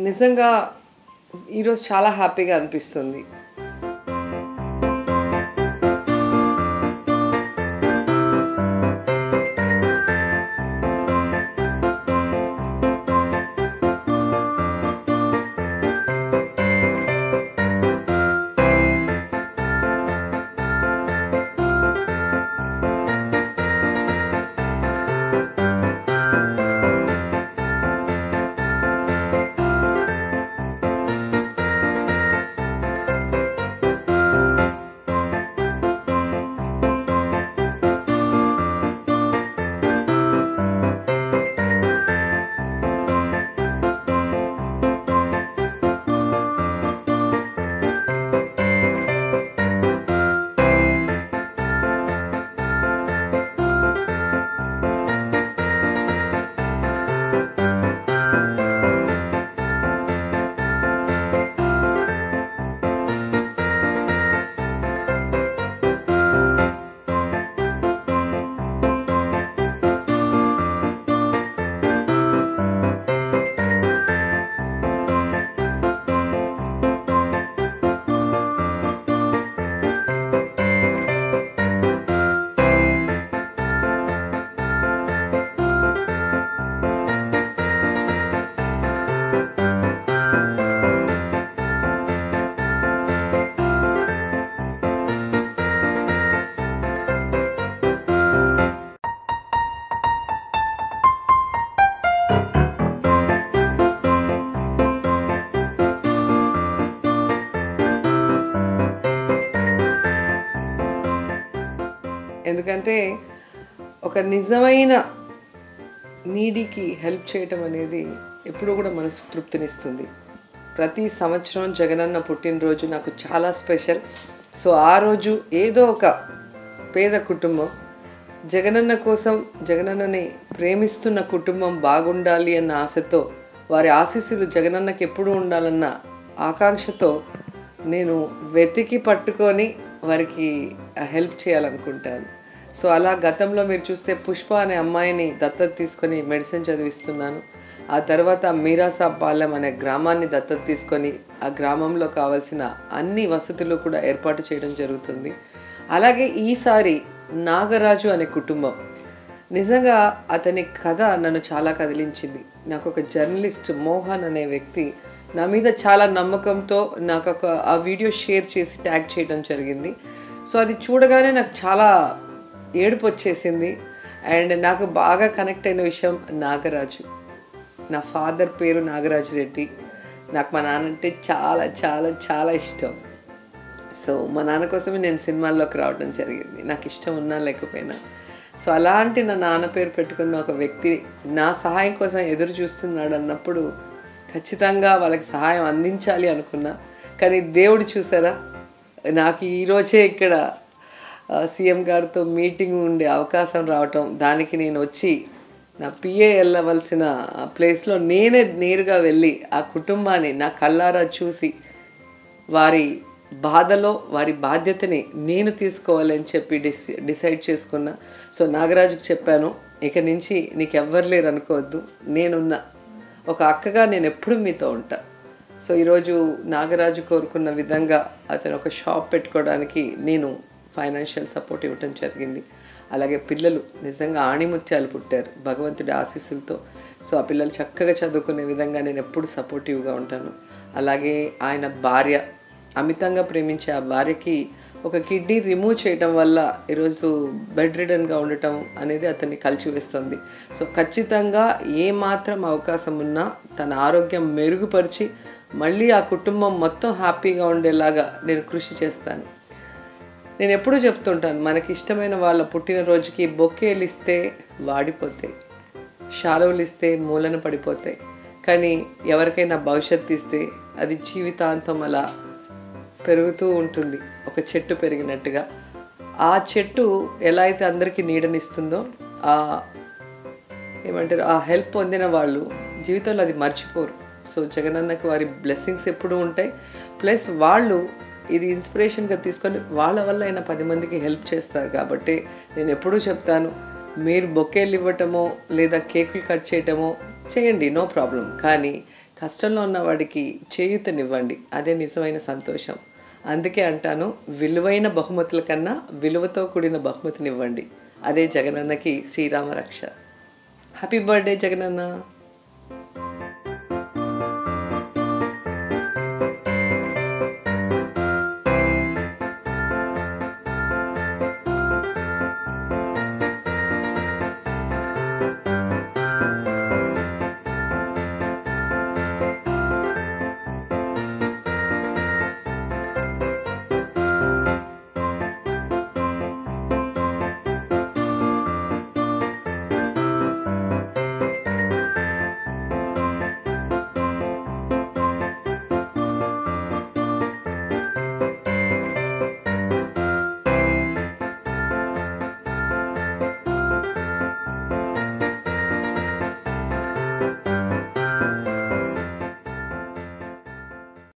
నిజంగా ఈరోజు చాలా హ్యాపీగా అనిపిస్తుంది. ఎందుకంటే ఒక నిజమైన నీడీకి హెల్ప్ చేయటం అనేది ఎప్పుడూ కూడా మనసుకు తృప్తినిస్తుంది. ప్రతి సంవత్సరం జగనన్న పుట్టినరోజు నాకు చాలా స్పెషల్. సో ఆ రోజు ఏదో ఒక పేద కుటుంబం జగనన్న కోసం, జగనన్నని ప్రేమిస్తున్న కుటుంబం బాగుండాలి అన్న ఆశతో, వారి ఆశీస్సులు జగనన్నకి ఎప్పుడూ ఉండాలన్న ఆకాంక్షతో నేను వెతికి పట్టుకొని వారికి హెల్ప్ చేయాలనుకుంటాను. సో అలా గతంలో మీరు చూస్తే పుష్ప అనే అమ్మాయిని దత్తత తీసుకొని మెడిసిన్ చదివిస్తున్నాను. ఆ తర్వాత మీరాసాబ్ పాలెం అనే గ్రామాన్ని దత్తత తీసుకొని ఆ గ్రామంలో కావాల్సిన అన్ని వసతులు కూడా ఏర్పాటు చేయడం జరుగుతుంది. అలాగే ఈసారి నాగరాజు అనే కుటుంబం, నిజంగా అతని కథ నన్ను చాలా కదిలించింది. నాకు ఒక జర్నలిస్ట్ మోహన్ అనే వ్యక్తి నా మీద చాలా నమ్మకంతో నాకు ఆ వీడియో షేర్ చేసి ట్యాగ్ చేయడం జరిగింది. సో అది చూడగానే నాకు చాలా ఏడుపు వచ్చేసింది. అండ్ నాకు బాగా కనెక్ట్ అయిన విషయం నాగరాజు. నా ఫాదర్ పేరు నాగరాజు రెడ్డి. నాకు మా నాన్న అంటే చాలా చాలా చాలా ఇష్టం. సో మా నాన్న కోసమే నేను సినిమాల్లోకి రావడం జరిగింది, నాకు ఇష్టం ఉన్నా లేకపోయినా. సో అలాంటి నా నాన్న పేరు పెట్టుకున్న ఒక వ్యక్తి నా సహాయం కోసం ఎదురు చూస్తున్నాడు అన్నప్పుడు ఖచ్చితంగా వాళ్ళకి సహాయం అందించాలి అనుకున్నా. కానీ దేవుడు చూసారా, నాకు ఈరోజే ఇక్కడ సీఎం గారితో మీటింగ్ ఉండే అవకాశం రావటం, దానికి నేను వచ్చి నా పిఏ వెళ్ళవలసిన ప్లేస్లో నేనే నేరుగా వెళ్ళి ఆ కుటుంబాన్ని నా కళ్ళారా చూసి వారి బాధలో వారి బాధ్యతని నేను తీసుకోవాలని చెప్పి డిసైడ్ చేసుకున్నా. సో నాగరాజుకి చెప్పాను, ఇక నుంచి నీకు ఎవ్వరు లేరు అనుకోవద్దు, నేనున్నా, ఒక అక్కగా నేను ఎప్పుడు మీతో ఉంటా. సో ఈరోజు నాగరాజు కోరుకున్న విధంగా అతను ఒక షాప్ పెట్టుకోవడానికి నేను ఫైనాన్షియల్ సపోర్ట్ ఇవ్వటం జరిగింది. అలాగే పిల్లలు నిజంగా ఆణిముత్యాలు పుట్టారు భగవంతుడి ఆశీస్సులతో. సో ఆ పిల్లలు చక్కగా చదువుకునే విధంగా నేను ఎప్పుడు సపోర్టివ్గా ఉంటాను. అలాగే ఆయన భార్య, అమితంగా ప్రేమించే ఆ భార్యకి ఒక కిడ్నీ రిమూవ్ చేయటం వల్ల ఈరోజు బెడ్ రిడన్గా ఉండటం అనేది అతన్ని కలిచివేస్తుంది. సో ఖచ్చితంగా ఏమాత్రం అవకాశం ఉన్నా తన ఆరోగ్యం మెరుగుపరిచి మళ్ళీ ఆ కుటుంబం మొత్తం హ్యాపీగా ఉండేలాగా నేను కృషి చేస్తాను. నేను ఎప్పుడూ చెప్తుంటాను, మనకి ఇష్టమైన వాళ్ళ పుట్టినరోజుకి బొకేలు ఇస్తే వాడిపోతాయి, శాలువలు ఇస్తే మూలన పడిపోతాయి. కానీ ఎవరికైనా భవిష్యత్తు ఇస్తే అది జీవితాంతం అలా పెరుగుతూ ఉంటుంది, ఒక చెట్టు పెరిగినట్టుగా. ఆ చెట్టు ఎలా అయితే అందరికీ నీడనిస్తుందో, ఏమంటారు, ఆ హెల్ప్ పొందిన వాళ్ళు జీవితంలో అది మర్చిపోరు. సో జగనన్నకి వారి బ్లెస్సింగ్స్ ఎప్పుడూ ఉంటాయి. ప్లస్ వాళ్ళు ఇది ఇన్స్పిరేషన్గా తీసుకొని వాళ్ళ వల్ల అయినా 10 మందికి హెల్ప్ చేస్తారు. కాబట్టి నేను ఎప్పుడూ చెప్తాను, మీరు బొకేలు ఇవ్వటమో లేదా కేకులు కట్ చేయటమో చేయండి, నో ప్రాబ్లం. కానీ కష్టంలో ఉన్న వాడికి చేయూతనివ్వండి, అదే నిజమైన సంతోషం. అందుకే అంటాను, విలువైన బహుమతుల కన్నా విలువతో కూడిన బహుమతినివ్వండి, అదే జగనన్నకి శ్రీరామ రక్ష. Happy birthday Jagananna.